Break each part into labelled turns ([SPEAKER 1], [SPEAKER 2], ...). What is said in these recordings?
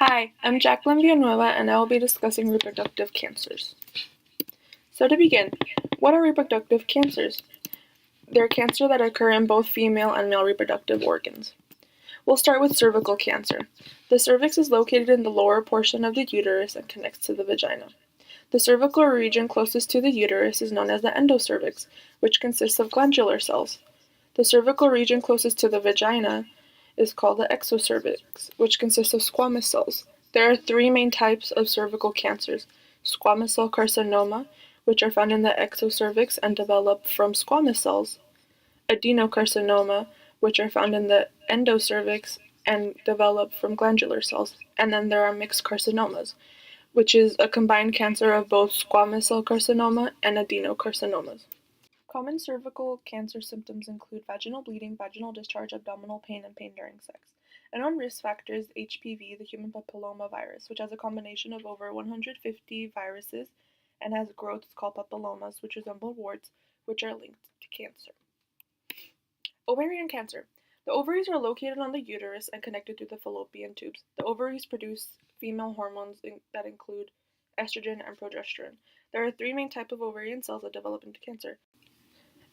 [SPEAKER 1] Hi, I'm Jacqueline Villanueva, and I will be discussing reproductive cancers. So to begin, what are reproductive cancers? They're cancer that occur in both female and male reproductive organs. We'll start with cervical cancer. The cervix is located in the lower portion of the uterus and connects to the vagina. The cervical region closest to the uterus is known as the endocervix, which consists of glandular cells. The cervical region closest to the vagina is called the exocervix, which consists of squamous cells. There are three main types of cervical cancers: squamous cell carcinoma, which are found in the exocervix and develop from squamous cells; adenocarcinoma, which are found in the endocervix and develop from glandular cells; and then there are mixed carcinomas, which is a combined cancer of both squamous cell carcinoma and adenocarcinomas. Common cervical cancer symptoms include vaginal bleeding, vaginal discharge, abdominal pain, and pain during sex. A known risk factor is HPV, the human papilloma virus, which has a combination of over 150 viruses and has growths called papillomas, which resemble warts, which are linked to cancer. Ovarian cancer. The ovaries are located on the uterus and connected through the fallopian tubes. The ovaries produce female hormones that include estrogen and progesterone. There are three main types of ovarian cells that develop into cancer: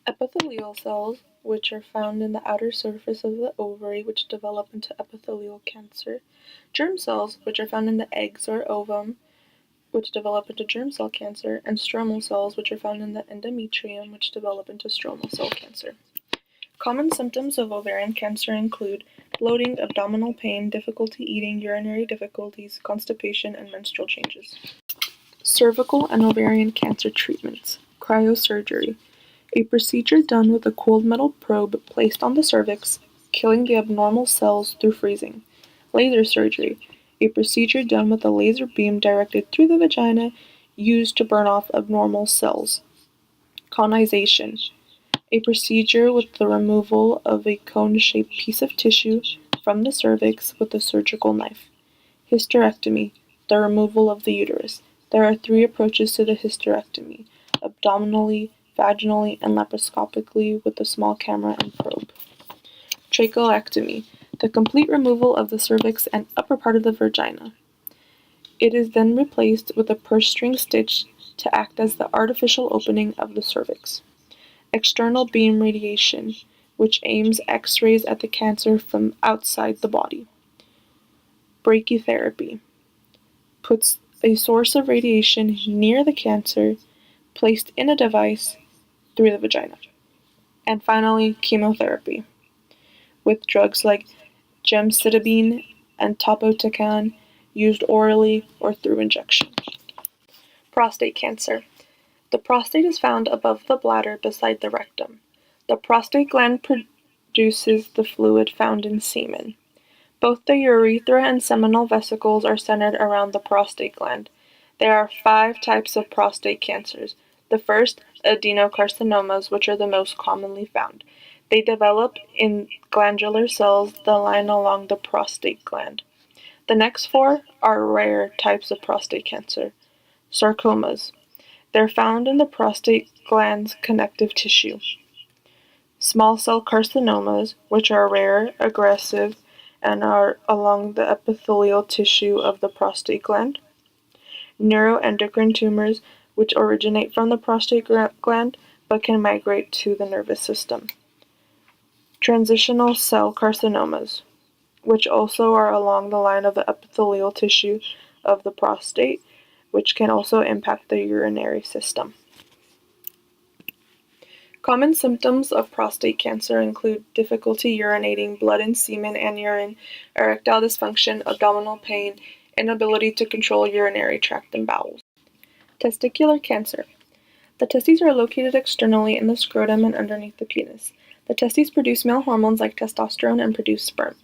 [SPEAKER 1] epithelial cells, which are found in the outer surface of the ovary, which develop into epithelial cancer; germ cells, which are found in the eggs or ovum, which develop into germ cell cancer; and stromal cells, which are found in the endometrium, which develop into stromal cell cancer. Common symptoms of ovarian cancer include bloating, abdominal pain, difficulty eating, urinary difficulties, constipation, and menstrual changes. Cervical and ovarian cancer treatments. Cryosurgery. A procedure done with a cold metal probe placed on the cervix, killing the abnormal cells through freezing. Laser surgery. A procedure done with a laser beam directed through the vagina used to burn off abnormal cells. Conization. A procedure with the removal of a cone-shaped piece of tissue from the cervix with a surgical knife. Hysterectomy. The removal of the uterus. There are three approaches to the hysterectomy: abdominally, vaginally, and laparoscopically with a small camera and probe. Tracheolectomy. The complete removal of the cervix and upper part of the vagina. It is then replaced with a purse string stitch to act as the artificial opening of the cervix. External beam radiation, which aims X-rays at the cancer from outside the body. Brachytherapy. Puts a source of radiation near the cancer, placed in a device through the vagina. And finally, chemotherapy, with drugs like gemcitabine and topotecan used orally or through injection. Prostate cancer. The prostate is found above the bladder beside the rectum. The prostate gland produces the fluid found in semen. Both the urethra and seminal vesicles are centered around the prostate gland. There are 5 types of prostate cancers. The first, adenocarcinomas, which are the most commonly found. They develop in glandular cells that line along the prostate gland. The next 4 are rare types of prostate cancer. Sarcomas. They're found in the prostate gland's connective tissue. Small cell carcinomas, which are rare, aggressive, and are along the epithelial tissue of the prostate gland. Neuroendocrine tumors, which originate from the prostate gland but can migrate to the nervous system. Transitional cell carcinomas, which also are along the line of the epithelial tissue of the prostate, which can also impact the urinary system. Common symptoms of prostate cancer include difficulty urinating, blood in semen and urine, erectile dysfunction, abdominal pain, inability to control urinary tract and bowels. Testicular cancer. The testes are located externally in the scrotum and underneath the penis. The testes produce male hormones like testosterone and produce sperm.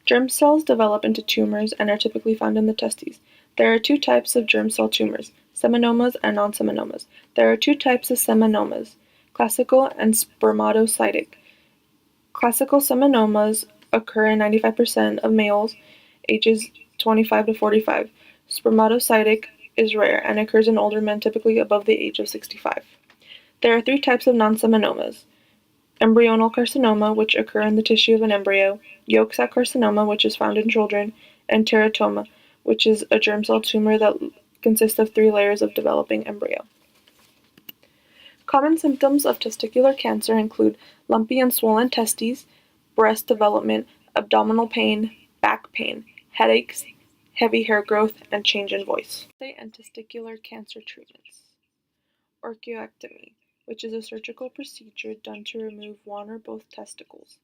[SPEAKER 1] Germ cells develop into tumors and are typically found in the testes. There are 2 types of germ cell tumors: seminomas and non-seminomas. There are 2 types of seminomas: classical and spermatocytic. Classical seminomas occur in 95% of males ages 25 to 45. Spermatocytic is rare and occurs in older men, typically above the age of 65. There are 3 types of non-seminomas: embryonal carcinoma, which occur in the tissue of an embryo; yolk sac carcinoma, which is found in children; and teratoma, which is a germ cell tumor that consists of 3 layers of developing embryo. Common symptoms of testicular cancer include lumpy and swollen testes, breast development, abdominal pain, back pain, headaches, heavy hair growth, and change in voice. Prostate and testicular cancer treatments. Orchiectomy, which is a surgical procedure done to remove one or both testicles.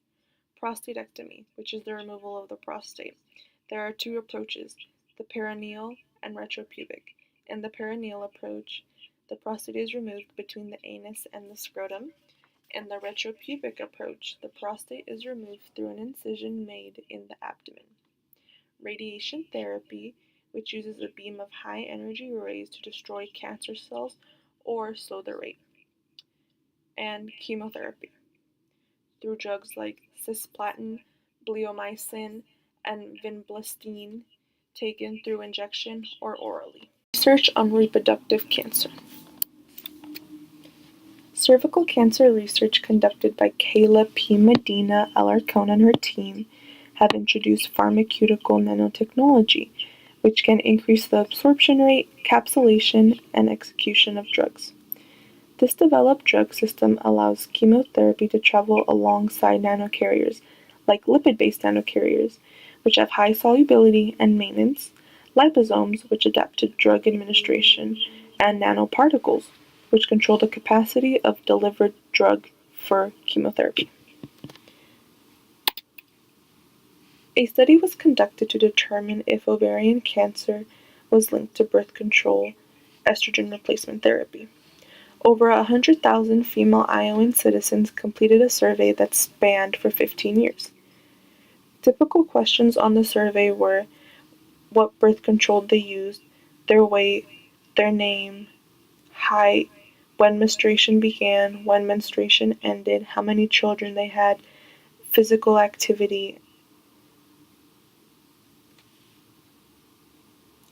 [SPEAKER 1] Prostatectomy, which is the removal of the prostate. There are 2 approaches, the perineal and retropubic. In the perineal approach, the prostate is removed between the anus and the scrotum. In the retropubic approach, the prostate is removed through an incision made in the abdomen. Radiation therapy, which uses a beam of high energy rays to destroy cancer cells or slow their rate. And chemotherapy, through drugs like cisplatin, bleomycin, and vinblastine, taken through injection or orally. Research on reproductive cancer. Cervical cancer research conducted by Kayla P. Medina Alarcón and her team have introduced pharmaceutical nanotechnology, which can increase the absorption rate, capsulation, and execution of drugs. This developed drug system allows chemotherapy to travel alongside nanocarriers, like lipid-based nanocarriers, which have high solubility and maintenance, liposomes, which adapt to drug administration, and nanoparticles, which control the capacity of delivered drug for chemotherapy. A study was conducted to determine if ovarian cancer was linked to birth control estrogen replacement therapy. Over 100,000 female Iowan citizens completed a survey that spanned for 15 years. Typical questions on the survey were what birth control they used, their weight, their name, height, when menstruation began, when menstruation ended, how many children they had, physical activity.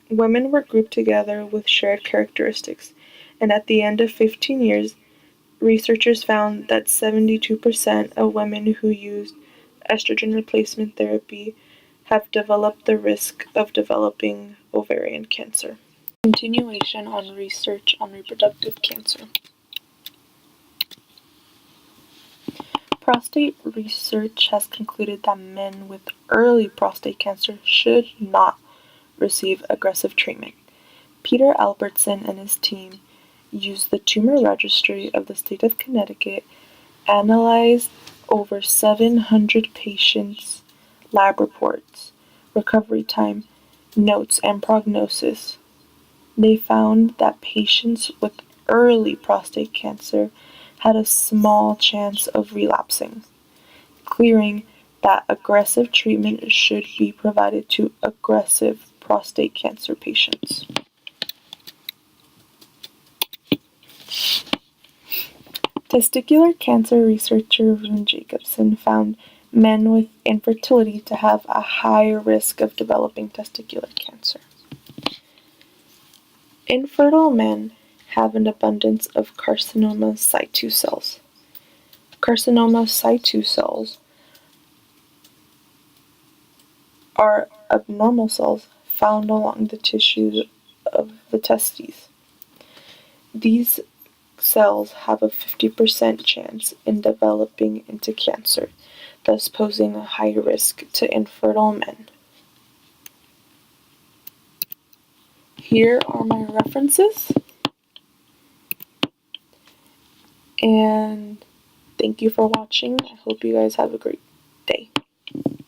[SPEAKER 1] Women were grouped together with shared characteristics, and at the end of 15 years, researchers found that 72% of women who used estrogen replacement therapy have developed the risk of developing ovarian cancer. Continuation on research on reproductive cancer. Prostate research has concluded that men with early prostate cancer should not receive aggressive treatment. Peter Albertson and his team used the tumor registry of the state of Connecticut, analyzed over 700 patients' lab reports, recovery time, notes, and prognosis. They found that patients with early prostate cancer had a small chance of relapsing, clearing that aggressive treatment should be provided to aggressive prostate cancer patients. Testicular cancer researcher Rune Jacobson found men with infertility to have a higher risk of developing testicular cancer. Infertile men have an abundance of carcinoma situ cells. Carcinoma situ cells are abnormal cells found along the tissue of the testes. These cells have a 50% chance in developing into cancer, thus posing a high risk to infertile men. Here are my references, and thank you for watching. I hope you guys have a great